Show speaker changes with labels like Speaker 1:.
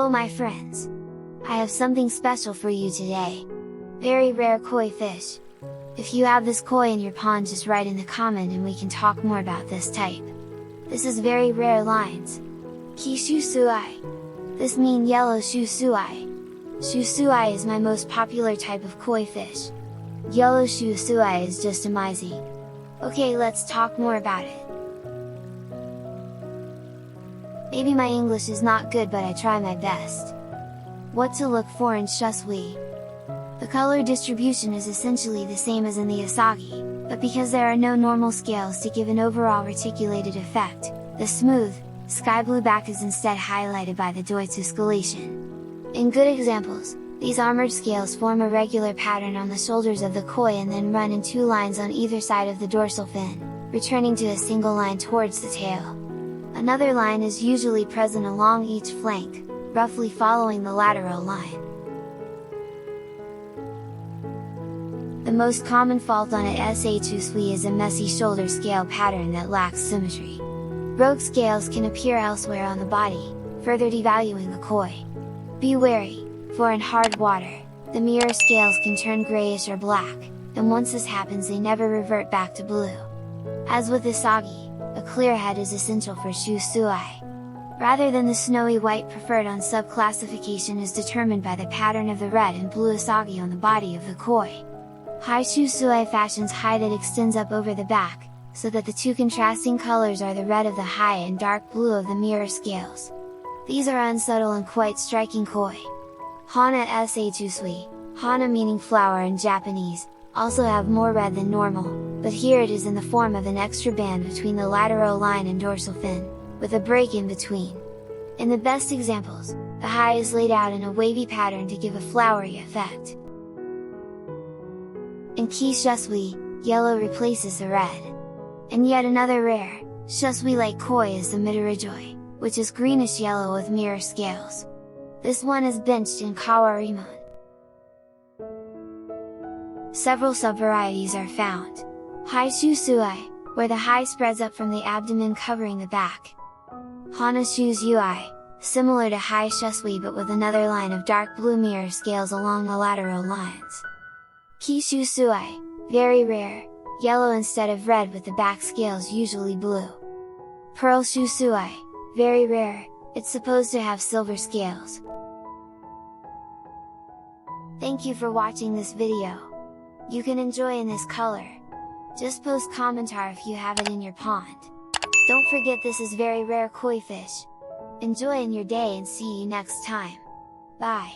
Speaker 1: Hello my friends! I have something special for you today. Very rare koi fish. If you have this koi in your pond, just write in the comment and we can talk more about this type. This is very rare lines. Ki Shusui. This mean yellow Shusui. Shusui is my most popular type of koi fish. Yellow Shusui is just amazing. Okay, let's talk more about it. Maybe my English is not good, but I try my best. What to look for in Shusui? The color distribution is essentially the same as in the Asagi, but because there are no normal scales to give an overall reticulated effect, the smooth, sky blue back is instead highlighted by the Doitsu scalation. In good examples, these armored scales form a regular pattern on the shoulders of the koi and then run in two lines on either side of the dorsal fin, returning to a single line towards the tail. Another line is usually present along each flank, roughly following the lateral line. The most common fault on a Shusui is a messy shoulder scale pattern that lacks symmetry. Rogue scales can appear elsewhere on the body, further devaluing the koi. Be wary, for in hard water, the mirror scales can turn grayish or black, and once this happens they never revert back to blue. As with Asagi, a clear head is essential for Shusui. Rather than the snowy white preferred on subclassification is determined by the pattern of the red and blue Asagi on the body of the koi. High Shusui fashions high that extends up over the back, so that the two contrasting colors are the red of the high and dark blue of the mirror scales. These are unsubtle and quite striking koi. Hana Shusui, Hana meaning flower in Japanese, also have more red than normal, but here it is in the form of an extra band between the lateral line and dorsal fin, with a break in between. In the best examples, the high is laid out in a wavy pattern to give a flowery effect. In Ki Shusui, yellow replaces the red. And yet another rare, Shusui-like Koi is the Midorigoi, which is greenish yellow with mirror scales. This one is benched in Kawarimono. Several subvarieties are found. High Shusui, where the high spreads up from the abdomen covering the back. Hana Shusui, similar to High Shusui but with another line of dark blue mirror scales along the lateral lines. Ki Shusui, very rare, yellow instead of red with the back scales usually blue. Pearl Shusui, very rare, it's supposed to have silver scales. Thank you for watching this video. You can enjoy in this color. Just post commentar if you have it in your pond. Don't forget this is very rare koi fish. Enjoy in your day and see you next time. Bye!